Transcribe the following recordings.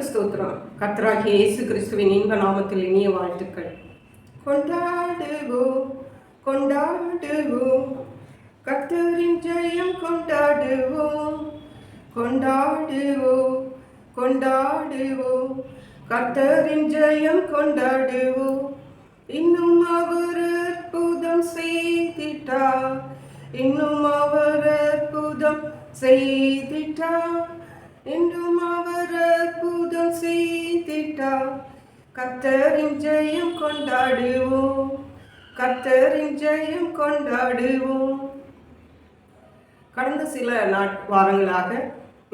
கர்த்தருக்கு ஸ்தோத்திரம். கர்த்தராகிய இயேசு கிறிஸ்துவின் இன்ப நாமத்தில் இனிய வாழ்த்துக்கள். கொண்டாடுவோம் கொண்டாடுவோம் கர்த்தரின் ஜெயம் கொண்டாடுவோம் கொண்டாடுவோம் கொண்டாடுவோம் கர்த்தரின் ஜெயம் கொண்டாடுவோம். இன்னும் அவர் அற்புதம் செய்திட்டார், இன்னும் அவர் அற்புதம் செய்திட்டார், இன்னும் அவர் அற்புதம் செய்திட்டார். கர்த்தரின் ஜெயம் கொண்டாடுவோம், கர்த்தரின் ஜெயம் கொண்டாடுவோம். கடந்த சில வாரங்களாக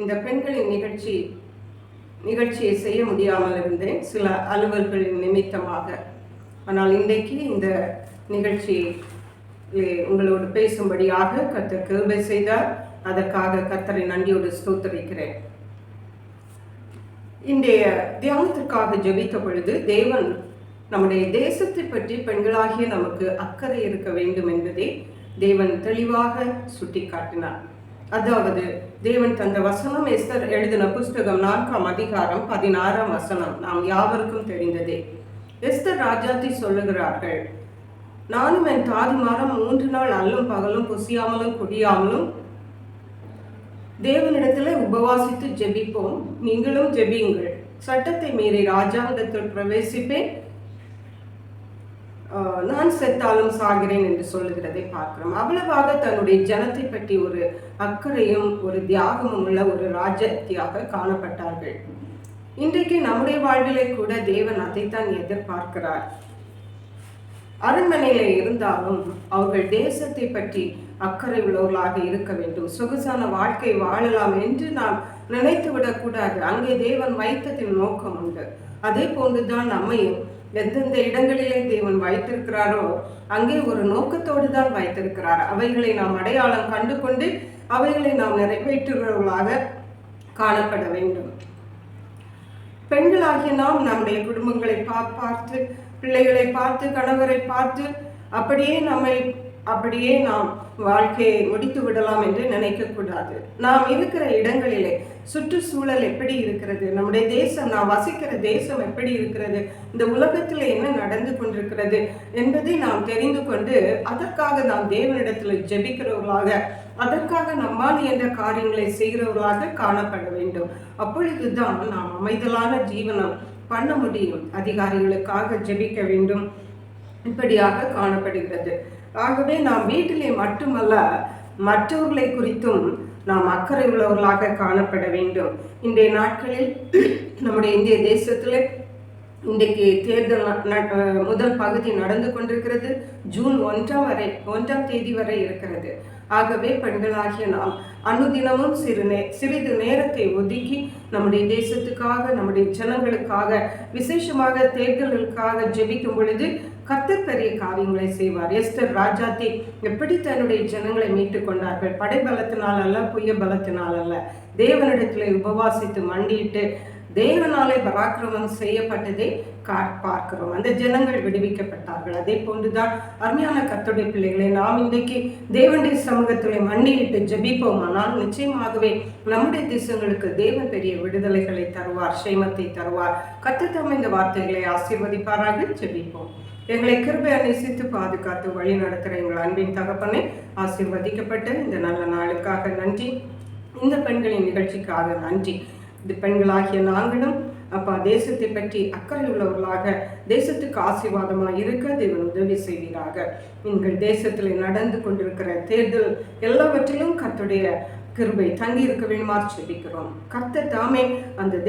இந்த பெண்களின் நிகழ்ச்சியை செய்ய முடியாமல் இருந்தேன், சில அலுவல்களின் நிமித்தமாக. ஆனால் இன்றைக்கு இந்த நிகழ்ச்சியை உங்களோடு பேசும்படியாக கர்த்தர் கிருபை செய்தார். அதற்காக கர்த்தரை நன்றியோடு ஸ்தோத்திரிக்கிறேன். இன்றைய தியானத்திற்காக ஜெபித்த பொழுது தேவன் நம்முடைய தேசத்தை பற்றி பெண்களாகிய நமக்கு அக்கறை இருக்க வேண்டும் என்பதை தேவன் தெளிவாக சுட்டி காட்டினார். அதாவது தேவன் தந்த வசனம் எஸ்தர் எழுதின புஸ்தகம் 4ஆம் அதிகாரம் 16ஆம் வசனம் நாம் யாவருக்கும் தெரிந்ததே. எஸ்தர் ராஜாத்தி சொல்லுகிறார்கள், நானும் என் தாதிமாரம் 3 நாள் அல்லும் பகலும் புசியாமலும் குடியாமலும் தேவனிடத்துல உபவாசித்து ஜெபிப்போம், நீங்களும் ஜெபியுங்கள். சட்டத்தை மீறி ராஜாவிடத்தில் பிரவேசிப்பேன், நான் செத்தாலும் சாகிறேன் என்று சொல்லுகிறதை பார்க்கிறோம். அவ்வளவாக தன்னுடைய ஜனத்தை பற்றி ஒரு அக்கறையும் ஒரு தியாகமும் உள்ள ஒரு ராஜத்தியாக காணப்பட்டார்கள். இன்றைக்கு நம்முடைய வாழ்விலே கூட தேவன் அதைத்தான் எதிர்பார்க்கிறார். அரண்மனையில இருந்தாலும் அவர்கள் தேசத்தை பற்றி அக்கறை உள்ளவர்களாக இருக்க வேண்டும். சொகுசான வாழ்க்கை வாழலாம் என்று நாம் நினைத்து விடக்கூடாது. அங்கே தேவன் வைத்ததின் நோக்கம் உண்டு. அதே போன்றுதான் நம்மையும் எந்தெந்த இடங்களிலே தேவன் வைத்திருக்கிறாரோ அங்கே ஒரு நோக்கத்தோடு தான் வைத்திருக்கிறார். அவைகளை நாம் அடையாளம் கண்டு கொண்டு அவைகளை நாம் நிறைவேற்றுகிறவர்களாக காணப்பட வேண்டும். பெண்களாகிய நாம் நம்முடைய குடும்பங்களை பார்த்து, பிள்ளைகளை பார்த்து, கணவரை பார்த்து அப்படியே நாம் வாழ்க்கையை முடித்து விடலாம் என்று நினைக்கக்கூடாது. நாம் இருக்கிற இடங்களிலே சுற்றுச்சூழல் எப்படி இருக்கிறது, நம்முடைய தேசம், நாம் வசிக்கிற தேசம் எப்படி இருக்கிறது, இந்த உலகத்தில் என்ன நடந்து கொண்டிருக்கிறது என்பதை நாம் தெரிந்து கொண்டு அதற்காக நாம் தேவனிடத்தில் ஜெபிக்கிறவர்களாக, அதற்காக நம்மால் என்ற காரியங்களை செய்கிறவர்களாக காணப்பட வேண்டும். அப்பொழுதுதான் நாம் அமைதலான ஜீவனம் பண்ண முடியும். அதிகாரிகளுக்காக ஜெபிக்க வேண்டும், இப்படியாக காணப்படுகிறது. ஆகவே நாம் வீட்டிலே மட்டுமல்ல மற்றவர்களை குறித்தும் நாம் அக்கறை உள்ளவர்களாக காணப்பட வேண்டும். இன்றைய நாட்களில் நம்முடைய இந்திய தேசத்தில் இன்றைக்கு தேர்தல் முதல் பகுதி நடந்து கொண்டிருக்கிறது. ஜூன் 1ஆம் தேதி வரை இருக்கிறது. ஆகவே பெண்களாகிய நாம் அனுதினமும் சிறிது நேரத்தை ஒதுக்கி நம்முடைய தேசத்துக்காக, நம்முடைய ஜனங்களுக்காக, விசேஷமாக தேர்தல்களுக்காக ஜெபிக்கும் பொழுது கர்த்தர் பெரிய காரியங்களை செய்வார். எஸ்தர் ராஜாத்தி எப்படி தன்னுடைய ஜனங்களை மீட்டு கொண்டார்கள்? படைபலத்தினால் அல்ல, புய பலத்தினால் அல்ல, தேவனிடத்திலே உபவாசித்து மண்டியிட்டு தேவனாலே பராக்கிரமம் செய்யப்பட்டதை பார்க்கிறோம். அந்த ஜனங்கள் விடுவிக்கப்பட்டார்கள். அதே போன்றுதான் அருமையான கர்த்தருடைய பிள்ளைகளை நாம் இன்றைக்கு தேவனுடைய சமூகத்திலே மண்டியிட்டு ஜெபிப்போமானால் நிச்சயமாகவே நம்முடைய தேசங்களுக்கு தேவன் பெரிய விடுதலைகளை தருவார், சேமத்தை தருவார். கர்த்தர் தாமே இந்த வார்த்தைகளை ஆசீர்வதிப்பாராக. ஜெபிப்போம். எங்களை கிருபையை நேசித்து பாதுகாத்து வழி நடத்துகிற எங்கள் அன்பின் தகப்பனை ஆசீர்வதிக்கப்பட்ட இந்த நல்ல நாளுக்காக நன்றி. இந்த பெண்களின் நிகழ்ச்சிக்காக நன்றி. இது பெண்களாகிய நாங்களும் அப்பா தேசத்தை பற்றி அக்கறை உள்ளவர்களாக, தேசத்துக்கு ஆசீர்வாதமாக இருக்க தேவன் உதவி செய்வீராக. எங்கள் தேசத்தில் நடந்து கொண்டிருக்கிற தேர்தல் எல்லாவற்றிலும் கர்த்தருடைய கிருபை தங்கி இருக்க வேண்டுமாறு ஜெபிக்கிறோம். கர்த்தர் தாமே அந்த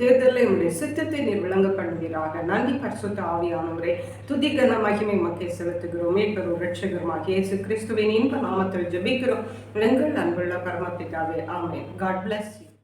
தேர்தலில் உங்களுடைய சித்தத்தை நீர் விளங்க பண்ணுவீராக. நன்றி பரிசுத்த ஆவியானவரே, துதிகன மகிமை மக்கை செலுத்துகிறோம். மீட்பரும் இரட்சகருமாக இயேசு கிறிஸ்துவின் இன்ப நாமத்தில் ஜெபிக்கிறோம் எங்கள் அன்புள்ள பரமபிதாவே. ஆமென். God bless you.